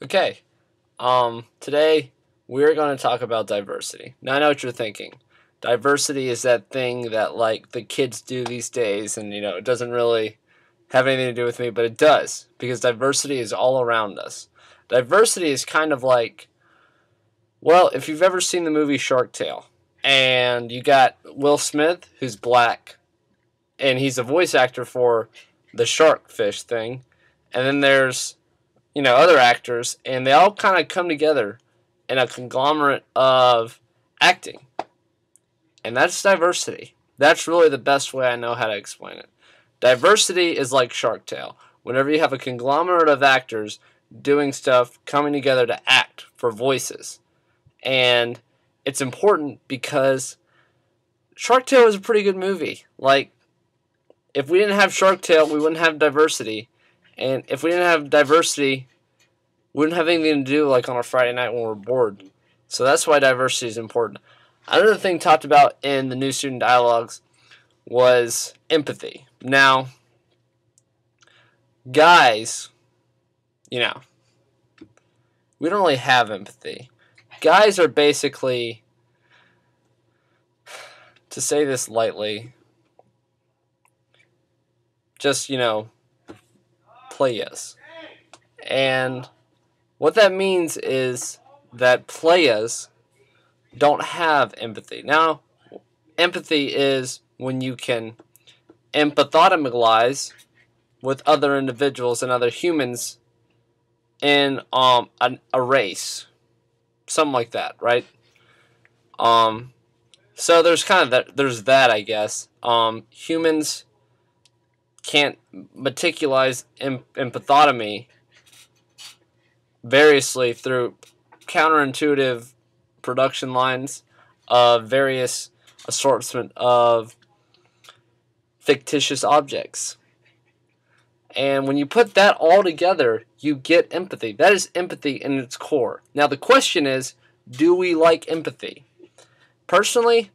Okay, today we're going to talk about diversity. Now I know what you're thinking. Diversity is that thing that like the kids do these days, and it doesn't really have anything to do with me, but it does because diversity is all around us. Diversity is kind of like, well, if you've ever seen the movie Shark Tale, and you got Will Smith, who's black, and he's a voice actor for the shark fish thing, and then there's other actors, and they all kind of come together in a conglomerate of acting. And that's diversity. That's really the best way I know how to explain it. Diversity is like Shark Tale. Whenever you have a conglomerate of actors doing stuff, coming together to act for voices. And it's important because Shark Tale is a pretty good movie. Like, if we didn't have Shark Tale, we wouldn't have diversity. And if we didn't have diversity, we wouldn't have anything to do like on a Friday night when we're bored. So that's why diversity is important. Another thing talked about in the New Student Dialogues was empathy. Now, guys, we don't really have empathy. Guys are basically, to say this lightly, just, playas. And what that means is that playas don't have empathy. Now, empathy is when you can empathotimize with other individuals and other humans in a race. Something like that, right? So there's kind of that, I guess. Humans can't meticalize empathotomy variously through counterintuitive production lines of various assortment of fictitious objects. And when you put that all together, you get empathy. That is empathy in its core. Now the question is, do we like empathy? Personally,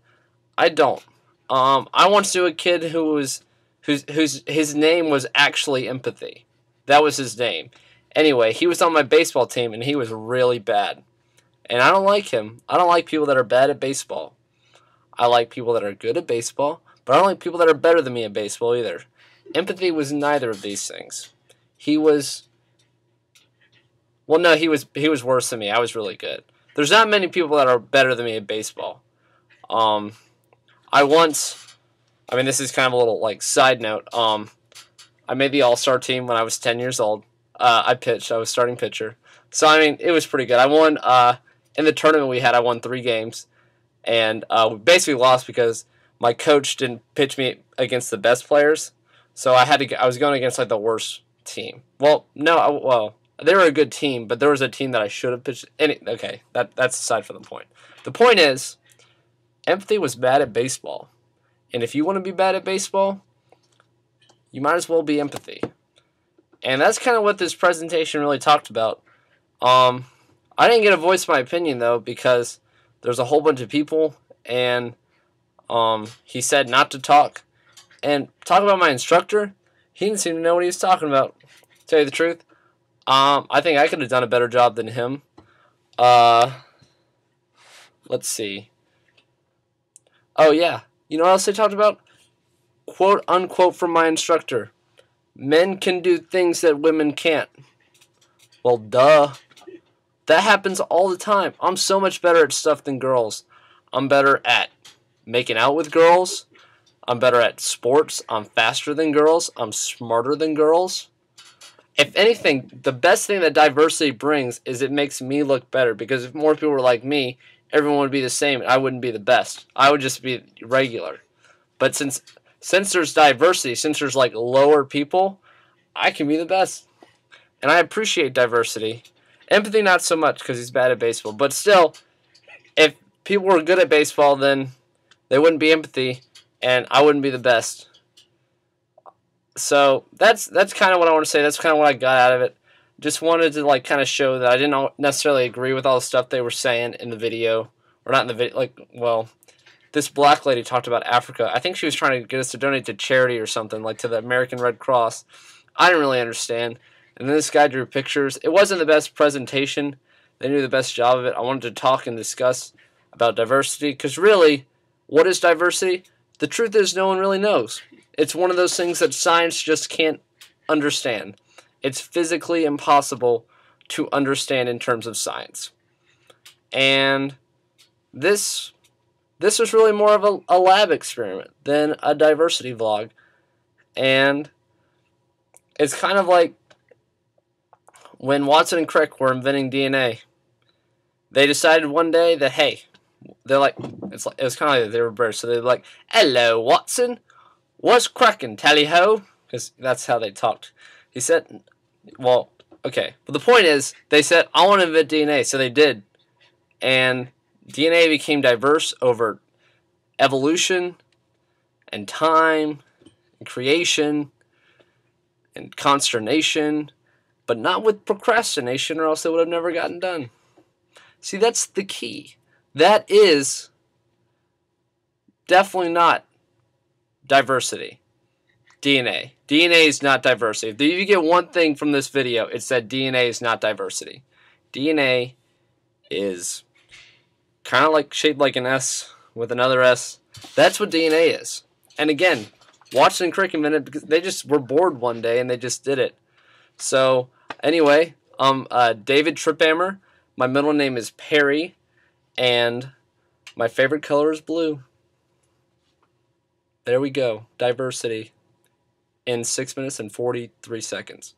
I don't. I once knew a kid whose his name was actually Empathy. That was his name. Anyway, he was on my baseball team, and he was really bad. And I don't like him. I don't like people that are bad at baseball. I like people that are good at baseball, but I don't like people that are better than me at baseball either. Empathy was neither of these things. He was worse than me. I was really good. There's not many people that are better than me at baseball. This is kind of a little like side note. I made the All-Star team when I was 10 years old. I pitched. I was starting pitcher. So it was pretty good. I won in the tournament we had. I won 3 games, and we basically lost because my coach didn't pitch me against the best players. So I was going against like the worst team. Well, no, they were a good team, but there was a team that I should have pitched. Okay, that's aside from the point. The point is, empathy was bad at baseball. And if you want to be bad at baseball, you might as well be empathy. And that's kind of what this presentation really talked about. I didn't get to voice my opinion, though, because there's a whole bunch of people, and he said not to talk. And talk about my instructor, he didn't seem to know what he was talking about, to tell you the truth. I think I could have done a better job than him. Let's see. Oh, yeah. You know what else they talked about? Quote, unquote, from my instructor. Men can do things that women can't. Well, duh. That happens all the time. I'm so much better at stuff than girls. I'm better at making out with girls. I'm better at sports. I'm faster than girls. I'm smarter than girls. If anything, the best thing that diversity brings is it makes me look better, because if more people were like me, everyone would be the same, and I wouldn't be the best. I would just be regular. But since there's diversity, since there's like lower people, I can be the best. And I appreciate diversity. Empathy, not so much, because he's bad at baseball. But still, if people were good at baseball, then they wouldn't be empathy, and I wouldn't be the best. So that's kind of what I want to say. That's kind of what I got out of it. Just wanted to like kind of show that I didn't necessarily agree with all the stuff they were saying in the video, or not in the video. This black lady talked about Africa. I think she was trying to get us to donate to charity or something, like to the American Red Cross. I didn't really understand. And then this guy drew pictures. It wasn't the best presentation. They knew the best job of it. I wanted to talk and discuss about diversity, because really, what is diversity? The truth is, no one really knows. It's one of those things that science just can't understand. It's physically impossible to understand in terms of science. And this was really more of a lab experiment than a diversity vlog. And it's kind of like when Watson and Crick were inventing DNA. They decided one day that, hey, they're like, it was kind of like they were birds, so they're like, "Hello, Watson, what's cracking, tally-ho?" Because that's how they talked. He said, well, okay, but the point is, they said, "I want to invent DNA," so they did. And DNA became diverse over evolution and time and creation and consternation, but not with procrastination, or else it would have never gotten done. See, that's the key. That is definitely not diversity. DNA. DNA is not diversity. If you get one thing from this video, it's that DNA is not diversity. DNA is kind of like shaped like an S with another S. That's what DNA is. And again, Watson and Crick invented because they just were bored one day and they just did it. So anyway, David Tripamer. My middle name is Perry, and my favorite color is blue. There we go. Diversity in 6 minutes and 43 seconds.